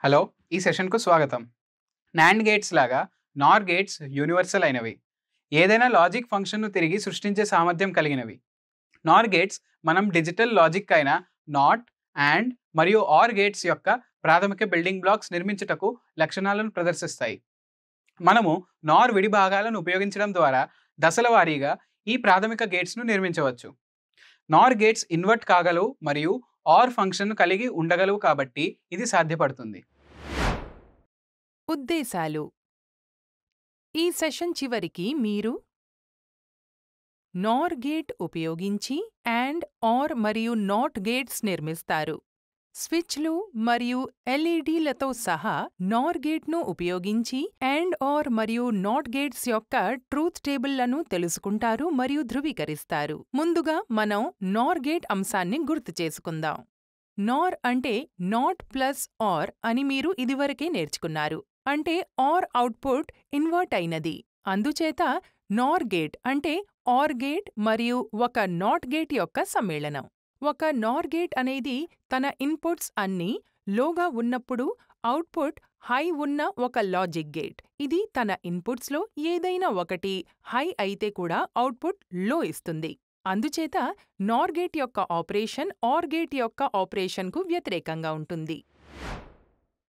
Hello! ఈ సెషన్‌కు స్వాగతం. నాండ్ గేట్స్ లాగా నార్ గేట్స్ యూనివర్సల్ అయినవి. ఏదైనా లాజిక్ ఫంక్షన్‌ను తిరిగి సృష్టించే సామర్థ్యం కలిగినవి. నార్ గేట్స్ మనం డిజిటల్ లాజిక్ అయిన నాట్, అండ్ మరియు ఆర్ గేట్స్ యొక్క ప్రాథమిక బిల్డింగ్ బ్లాక్స్ నిర్మించుటకు లక్షణాలను ప్రదర్శిస్తాయి. మనము నార్ విడి భాగాలను ఉపయోగించడం ద్వారా దశల వారీగా ఈ ప్రాథమిక గేట్స్‌ను నిర్మించవచ్చు. నార్ గేట్స్ ఇన్వర్ట్ కాగలవు మరియు ఆర్ ఫంక్షన్‌ను కలిగి ఉండగలవు కాబట్టి ఇది సాధ్యపడుతుంది. ఉద్దేశాలు. ఈ సెషన్ చివరికి మీరు నార్ గేట్ ఉపయోగించి అండ్, ఆర్ మరియు నాట్ గేట్స్ నిర్మిస్తారు. స్విచ్లు మరియు ఎల్ఈడీలతో సహా నార్ గేట్ను ఉపయోగించి అండ్, ఆర్ మరియు నాట్ గేట్స్ యొక్క ట్రూత్ టేబుల్లను తెలుసుకుంటారు మరియు ధృవీకరిస్తారు. ముందుగా మనం నార్ గేట్ అంశాన్ని గుర్తు చేసుకుందాం. నార్ అంటే నాట్ ప్లస్ ఆర్ అని మీరు ఇదివరకే నేర్చుకున్నారు. అంటే ఆర్ అవుట్పుట్ ఇన్వర్ట్ అయినది. అందుచేత నార్ గేట్ అంటే ఆర్ గేట్ మరియు ఒక నాట్ గేట్ యొక్క సమ్మేళనం. ఒక నార్ గేట్ అనేది తన ఇన్పుట్స్ అన్నీ లోగా ఉన్నప్పుడు అవుట్పుట్ హై ఉన్న ఒక లాజిక్ గేట్. ఇది తన ఇన్పుట్స్లో ఏదైనా ఒకటి హై అయితే కూడా అవుట్పుట్ లో ఇస్తుంది. అందుచేత నార్ గేట్ యొక్క ఆపరేషన్ ఆర్ గేట్ యొక్క ఆపరేషన్కు వ్యతిరేకంగా ఉంటుంది.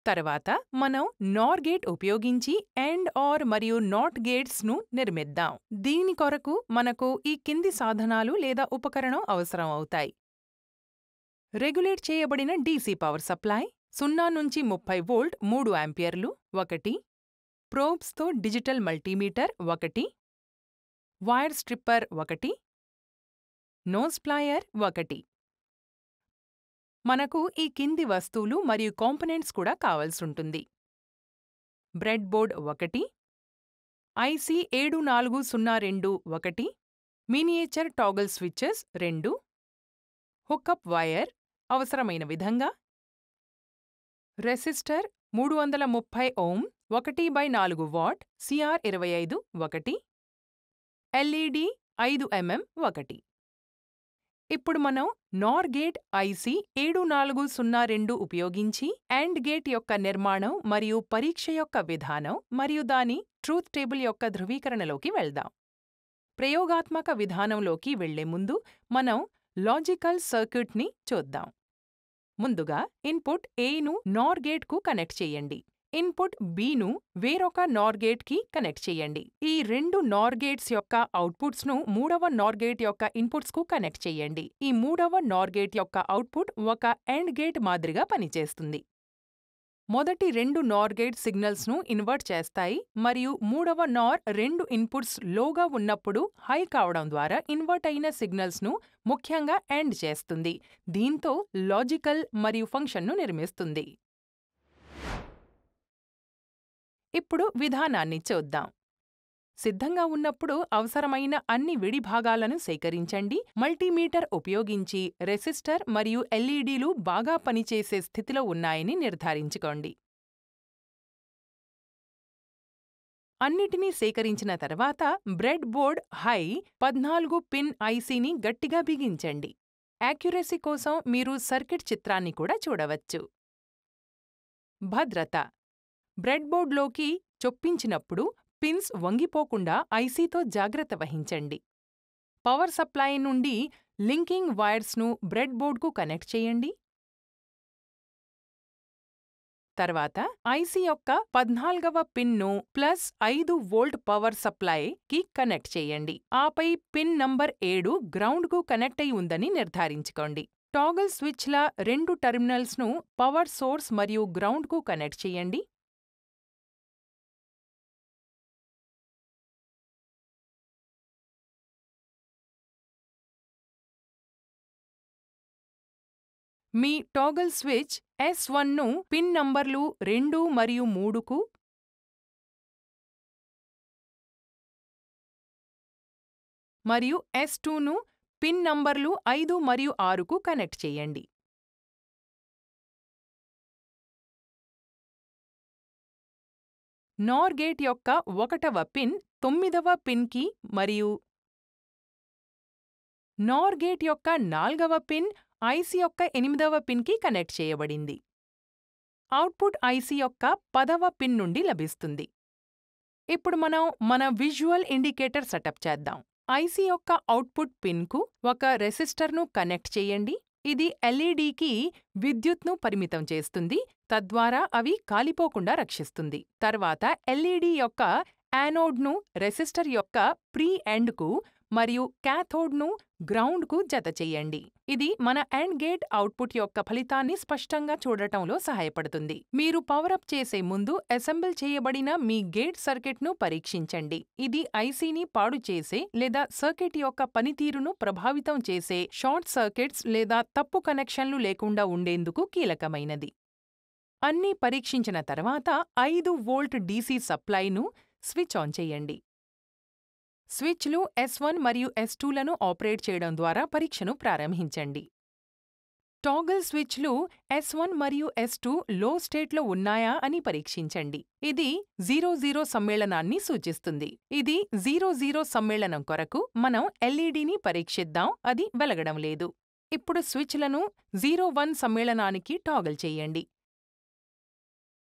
తర్వాత మనం నార్ గేట్ ఉపయోగించి అండ్, ఆర్ మరియు నాట్ గేట్స్ను నిర్మిద్దాం. దీని కొరకు మనకు ఈ కింది సాధనాలు లేదా ఉపకరణం అవసరం అవుతాయి. రెగ్యులేట్ చేయబడిన DC పవర్ సప్లై 0 నుంచి 30 వోల్ట్ 3 ఆంపియర్లు 1, ప్రోబ్స్తో digital multimeter 1, wire stripper 1, nose plier 1. మనకు ఈ కింది వస్తువులు మరియు కాంపోనెంట్స్ కూడా కావలసుంటుంది. Breadboard 1, IC 7402 1, miniature toggle switches 2, hookup wire అవసరమైన విధంగా, resistor 330 ohm 1/4 watt CR25 1, LED 5 mm 1. ఇప్పుడు మనం నార్ గేట్ IC 7402 ఉపయోగించి అండ్ గేట్ యొక్క నిర్మాణం మరియు పరీక్ష యొక్క విధానం మరియు దాని ట్రూత్ టేబుల్ యొక్క ధృవీకరణలోకి వెళ్దాం. ప్రయోగాత్మక విధానంలోకి వెళ్లే ముందు మనం లాజికల్ సర్క్యూట్ని చూద్దాం. ముందుగా ఇన్పుట్ Aను నార్ గేట్కు కనెక్ట్ చేయండి. ఇన్పుట్ Bను వేరొక నార్ గేట్కి కనెక్ట్ చేయండి. ఈ రెండు నార్ గేట్స్ యొక్క అవుట్పుట్స్ను మూడవ నార్ గేట్ యొక్క ఇన్పుట్స్కు కనెక్ట్ చేయండి. ఈ మూడవ నార్ గేట్ యొక్క అవుట్పుట్ ఒక AND గేట్ మాదిరిగా పనిచేస్తుంది. మొదటి రెండు నార్ గేట్ సిగ్నల్స్ను ఇన్వర్ట్ చేస్తాయి మరియు మూడవ నార్ రెండు ఇన్పుట్స్ లోగా ఉన్నప్పుడు హై కావడం ద్వారా ఇన్వర్ట్ అయిన సిగ్నల్స్ను ముఖ్యంగా AND చేస్తుంది. దీంతో లాజికల్ మరియు ఫంక్షన్ను నిర్మిస్తుంది. ఇప్పుడు విధానాన్ని చూద్దాం. సిద్ధంగా ఉన్నప్పుడు అవసరమైన అన్ని విడి భాగాలను సేకరించండి. మల్టీమీటర్ ఉపయోగించి రెసిస్టర్ మరియు ఎల్ఈడీలు బాగా పనిచేసే స్థితిలో ఉన్నాయని నిర్ధారించుకోండి. అన్నిటినీ సేకరించిన తర్వాత బ్రెడ్ బోర్డ్ హై 14 పిన్ ICని గట్టిగా బిగించండి. యాక్యురసీ కోసం మీరు సర్క్యూట్ చిత్రాన్ని కూడా చూడవచ్చు. భద్రత. బ్రెడ్బోర్డ్లోకి చొప్పించినప్పుడు పిన్స్ వంగిపోకుండా ICతో జాగ్రత్త వహించండి. పవర్ సప్లై నుండి లింకింగ్ వైర్స్ను బ్రెడ్బోర్డ్కు కనెక్ట్ చేయండి. తర్వాత IC యొక్క 14వ పిన్ను +5 వోల్ట్ పవర్ సప్లైకి కనెక్ట్ చేయండి. ఆపై పిన్ నంబర్ 7 గ్రౌండ్కు కనెక్ట్ అయి ఉందని నిర్ధారించుకోండి. టాగల్ స్విచ్ల రెండు టెర్మినల్స్ను పవర్ సోర్స్ మరియు గ్రౌండ్కు కనెక్ట్ చేయండి. మీ టాగల్ స్విచ్ S1ను పిన్ నంబర్లు 2 మరియు 3కు, మరియు S2ను పిన్ నంబర్లు 5 మరియు 6కు కనెక్ట్ చేయండి. నార్ గేట్ యొక్క 1వ పిన్ 9వ పిన్కి మరియు నార్ గేట్ యొక్క 4వ పిన్ IC యొక్క 8వ పిన్కి కనెక్ట్ చేయబడింది. అవుట్పుట్ ఐసీ యొక్క 10వ పిన్ నుండి లభిస్తుంది. ఇప్పుడు మనం మన విజువల్ ఇండికేటర్ సెటప్ చేద్దాం. ఐసీ యొక్క అవుట్పుట్ పిన్కు ఒక రెసిస్టర్ను కనెక్ట్ చేయండి. ఇది ఎల్ఈడీకి విద్యుత్ను పరిమితం చేస్తుంది, తద్వారా అవి కాలిపోకుండా రక్షిస్తుంది. తర్వాత ఎల్ఈడీ యొక్క యానోడ్ను రెసిస్టర్ యొక్క ప్రీ ఎండ్కు మరియు క్యాథోడ్ను గ్రౌండ్కు జత చెయ్యండి. ఇది మన ఎండ్ గేట్ అవుట్పుట్ యొక్క ఫలితాన్ని స్పష్టంగా చూడటంలో సహాయపడుతుంది. మీరు పవరప్ చేసే ముందు అసెంబుల్ చేయబడిన మీ గేట్ సర్క్యూట్ను పరీక్షించండి. ఇది ఐసీని పాడు చేసే లేదా సర్క్యూట్ యొక్క పనితీరును ప్రభావితం చేసే షార్ట్ సర్క్యూట్స్ లేదా తప్పు కనెక్షన్లు లేకుండా ఉండేందుకు కీలకమైనది. అన్నీ పరీక్షించిన తర్వాత 5 వోల్ట్ డీసీ సప్లైను స్విచ్ ఆన్ చేయండి. స్విచ్లు S1 మరియు S2లను ఆపరేట్ చేయడం ద్వారా పరీక్షను ప్రారంభించండి. టాగల్ స్విచ్లు S1 మరియు S2 లో స్టేట్లో ఉన్నాయా అని పరీక్షించండి. ఇది 00 సమ్మేళనాన్ని సూచిస్తుంది. ఇది 00 సమ్మేళనం కొరకు మనం ఎల్ఈడీని పరీక్షిద్దాం, అది వెలగడం లేదు. ఇప్పుడు స్విచ్లను 01 సమ్మేళనానికి టాగల్ చేయండి.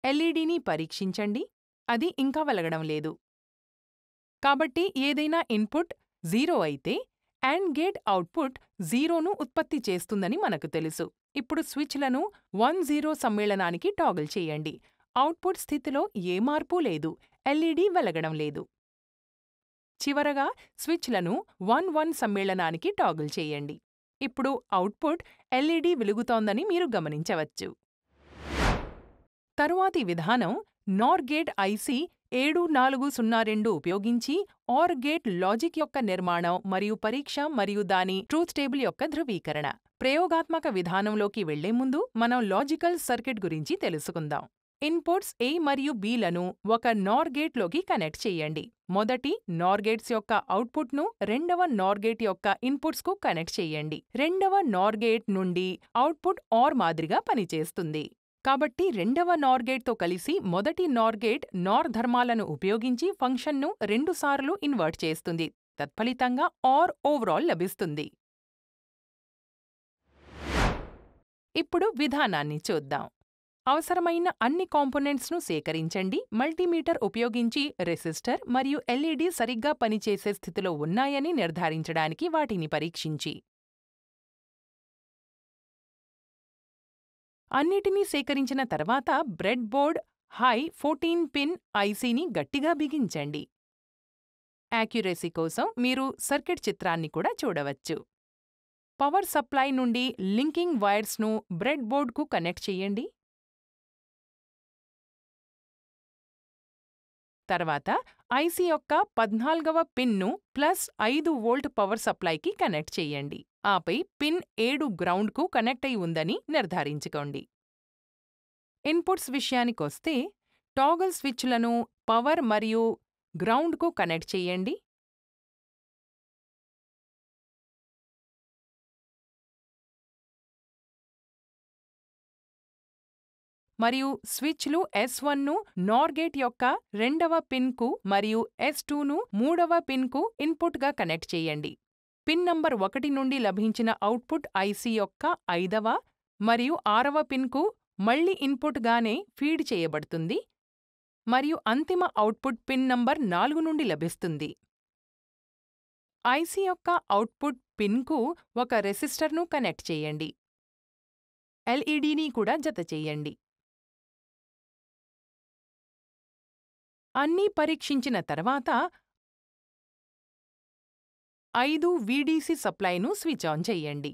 ఎల్ఈడీని పరీక్షించండి, అది ఇంకా వెలగడం లేదు. కాబట్టి ఏదైనా ఇన్పుట్ 0 అయితే AND గేట్ అవుట్పుట్ 0ను ఉత్పత్తి చేస్తుందని మనకు తెలుసు. ఇప్పుడు స్విచ్లను 10 సమ్మేళనానికి టాగల్ చేయండి. అవుట్పుట్ స్థితిలో ఏ మార్పు లేదు, ఎల్ఈడీ వెలగడం లేదు. చివరగా స్విచ్లను 11 సమ్మేళనానికి టాగల్ చేయండి. ఇప్పుడు అవుట్పుట్ ఎల్ఈడీ వెలుగుతోందని మీరు గమనించవచ్చు. తరువాతి విధానం నార్ గేట్ ఐసీ 7402 ఉపయోగించి OR గేట్ లాజిక్ యొక్క నిర్మాణం మరియు పరీక్ష మరియు దాని ట్రూత్ టేబుల్ యొక్క ధృవీకరణ. ప్రయోగాత్మక విధానంలోకి వెళ్లే ముందు మనం లాజికల్ సర్క్యూట్ గురించి తెలుసుకుందాం. ఇన్పుట్స్ A మరియు Bలను ఒక నార్ గేట్లోకి కనెక్ట్ చేయండి. మొదటి నార్ గేట్స్ యొక్క అవుట్పుట్ను రెండవ నార్ గేట్ యొక్క ఇన్పుట్స్కు కనెక్ట్ చేయండి. రెండవ నార్ గేట్ నుండి అవుట్పుట్ OR మాదిరిగా పనిచేస్తుంది. కాబట్టి రెండవ నార్ గేట్తో కలిసి మొదటి నార్ గేట్ నార్ ధర్మాలను ఉపయోగించి ఫంక్షన్ను 2 సార్లు ఇన్వర్ట్ చేస్తుంది. తత్ఫలితంగా OR ఓవరాల్ లభిస్తుంది. ఇప్పుడు విధానాన్ని చూద్దాం. అవసరమైన అన్ని కాంపోనెంట్స్ను సేకరించండి. మల్టీమీటర్ ఉపయోగించి రెసిస్టర్ మరియు ఎల్ఈడీ సరిగ్గా పనిచేసే స్థితిలో ఉన్నాయని నిర్ధారించడానికి వాటిని పరీక్షించి అన్నిటినీ సేకరించిన తర్వాత బ్రెడ్బోర్డ్ హై 14 పిన్ ఐసీని గట్టిగా బిగించండి. యాక్యురసీ కోసం మీరు సర్క్యూట్ చిత్రాన్ని కూడా చూడవచ్చు. పవర్ సప్లై నుండి లింకింగ్ వైర్స్ను బ్రెడ్బోర్డ్కు కనెక్ట్ చేయండి. తర్వాత ఐసీ యొక్క 14వ పిన్ను +5 వోల్ట్ పవర్ సప్లైకి కనెక్ట్ చేయండి. ఆపై పిన్ 7 గ్రౌండ్కు కనెక్ట్ అయి ఉందని నిర్ధారించుకోండి. ఇన్పుట్స్ విషయానికొస్తే టాగల్ స్విచ్లను పవర్ మరియు గ్రౌండ్కు కనెక్ట్ చేయండి. మరియు స్విచ్లు S1ను నార్ గేట్ యొక్క రెండవ పిన్కు మరియు S2ను మూడవ పిన్కు ఇన్పుట్గా కనెక్ట్ చేయండి. పిన్ నంబర్ 1 నుండి లభించిన అవుట్పుట్ ఐసీ యొక్క 5వ మరియు 6వ పిన్కు మళ్లీ ఇన్పుట్గానే ఫీడ్ చేయబడుతుంది మరియు అంతిమ అవుట్పుట్ పిన్ నంబర్ 4 నుండి లభిస్తుంది. ఐసీ యొక్క అవుట్పుట్ పిన్కు ఒక రెసిస్టర్ను కనెక్ట్ చేయండి. ఎల్ఈడీని కూడా జతచేయండి. అన్నీ పరీక్షించిన తర్వాత 5 వీడీసీ సప్లైను స్విచ్ ఆన్ చేయండి.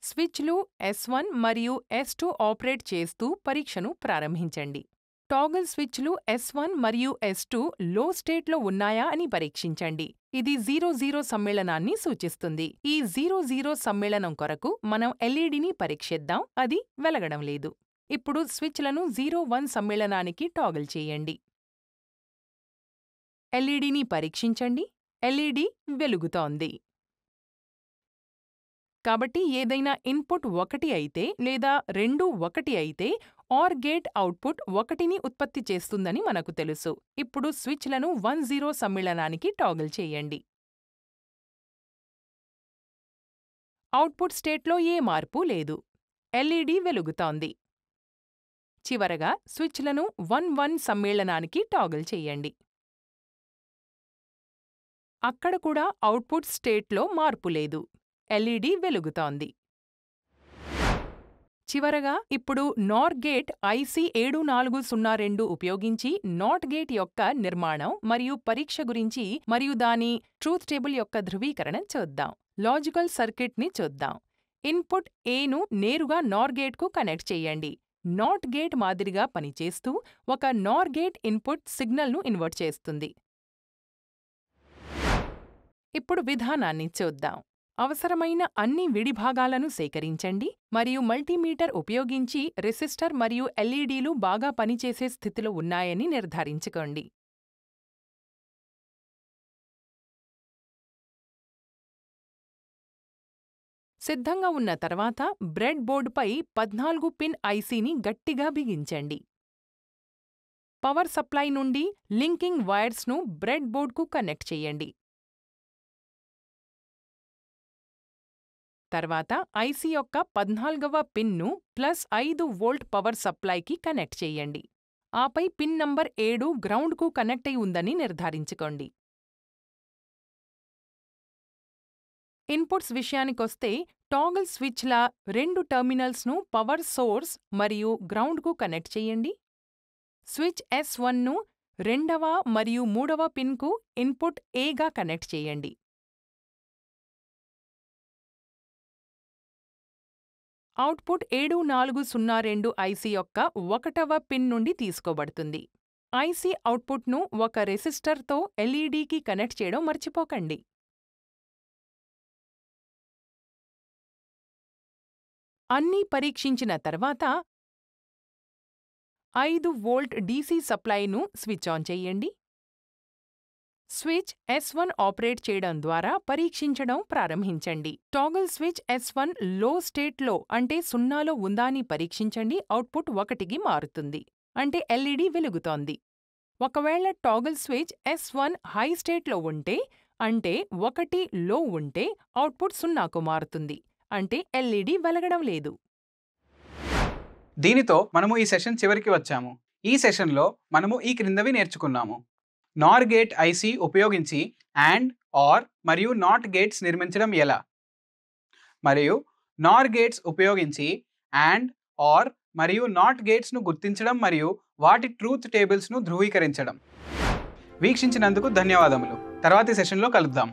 స్విచ్లు S1 మరియు S2 ఆపరేట్ చేస్తూ పరీక్షను ప్రారంభించండి. టాగల్ స్విచ్లు S1 మరియు S2 లో స్టేట్లో ఉన్నాయా అని పరీక్షించండి. ఇది 00 సమ్మేళనాన్ని సూచిస్తుంది. ఈ 00 సమ్మేళనం కొరకు మనం ఎల్ఈడీని పరీక్షిద్దాం, అది వెలగడం లేదు. ఇప్పుడు స్విచ్లను 01 సమ్మేళనానికి టాగల్ చేయండి. ఎల్ఈడీని పరీక్షించండి. ఎల్ఈడీ వెలుగుతోంది. కాబట్టి ఏదైనా ఇన్పుట్ 1 అయితే లేదా రెండూ 1 అయితే OR గేట్ అవుట్పుట్ 1ని ఉత్పత్తి చేస్తుందని మనకు తెలుసు. ఇప్పుడు స్విచ్లను 10 సమ్మేళనానికి టాగల్ చేయండి. అవుట్పుట్ స్టేట్లో ఏ మార్పు లేదు. ఎల్ఈడీ వెలుగుతోంది. చివరగా స్విచ్లను 1-1 సమ్మేళనానికి టాగుల్ చేయండి. అక్కడ కూడా అవుట్పుట్ స్టేట్లో మార్పు లేదు. ఎల్ఈడి వెలుగుతోంది. చివరగా ఇప్పుడు నార్ గేట్ IC7402 ఉపయోగించి నాట్ గేట్ యొక్క నిర్మాణం మరియు పరీక్ష గురించి మరియు దాని ట్రూత్ టేబుల్ యొక్క ధృవీకరణ చూద్దాం. లాజికల్ సర్క్యూట్ని చూద్దాం. ఇన్పుట్ Aను నేరుగా నార్ గేట్కు కనెక్ట్ చేయండి. నాట్ గేట్ మాదిరిగా పనిచేస్తూ ఒక నార్ గేట్ ఇన్పుట్ సిగ్నల్ను ఇన్వర్ట్ చేస్తుంది. ఇప్పుడు విధానాన్ని చూద్దాం. అవసరమైన అన్ని విడిభాగాలను సేకరించండి మరియు మల్టీమీటర్ ఉపయోగించి రెసిస్టర్ మరియు ఎల్ఈడీలు బాగా పనిచేసే స్థితిలో ఉన్నాయని నిర్ధారించుకోండి. సిద్ధంగా ఉన్న తర్వాత బ్రెడ్ బోర్డుపై 14 పిన్ ఐసీని గట్టిగా బిగించండి. పవర్ సప్లై నుండి లింకింగ్ వైర్స్ను బ్రెడ్ బోర్డుకు కనెక్ట్ చేయండి. తర్వాత ఐసీ యొక్క 14వ పిన్ను +5 వోల్ట్ పవర్ సప్లైకి కనెక్ట్ చేయండి. ఆపై పిన్ నంబర్ 7 గ్రౌండ్కు కనెక్ట్ అయి ఉందని నిర్ధారించుకోండి. ఇన్పుట్స్ విషయానికొస్తే టాగుల్ స్విచ్ల 2 టెర్మినల్స్ను పవర్ సోర్స్ మరియు గ్రౌండ్కు కనెక్ట్ చేయండి. స్విచ్ S1ను 2వ మరియు 3వ పిన్కు ఇన్పుట్ Aగా కనెక్ట్ చేయండి. అవుట్పుట్ 7402 ఐసీ యొక్క 1వ పిన్ నుండి తీసుకోబడుతుంది. ఐసీ అవుట్పుట్ను ఒక రెసిస్టర్తో ఎల్ఈడీకి కనెక్ట్ చేయడం మర్చిపోకండి. అన్నీ పరీక్షించిన తర్వాత 5 వోల్ట్ డీసీ సప్లైను స్విచ్ ఆన్ చేయండి. స్విచ్ S1 ఆపరేట్ చేయడం ద్వారా పరీక్షించడం ప్రారంభించండి. టాగుల్ స్విచ్ S1 లో స్టేట్లో అంటే 0లో ఉందా అని పరీక్షించండి. అవుట్పుట్ 1కి మారుతుంది అంటే ఎల్ఈడి వెలుగుతోంది. ఒకవేళ టాగుల్ స్విచ్ S1 హై స్టేట్లో ఉంటే అంటే 1 లో ఉంటే అవుట్పుట్ 0కు మారుతుంది అంటే ఎల్ఈడి వెలగడం లేదు. దీనితో మనము ఈ సెషన్ చివరికి వచ్చాము. ఈ సెషన్లో మనము ఈ క్రిందవి నేర్చుకున్నాము. నార్ గేట్ ఐసీ ఉపయోగించి అండ్, ఆర్ మరియు నాట్ గేట్స్ నిర్మించడం ఎలా, మరియు నార్ గేట్స్ ఉపయోగించి అండ్, ఆర్ మరియు నాట్ గేట్స్ను గుర్తించడం మరియు వాటి ట్రూత్ టేబుల్స్ను ధృవీకరించడం. వీక్షించినందుకు ధన్యవాదములు. తర్వాతి సెషన్లో కలుద్దాం.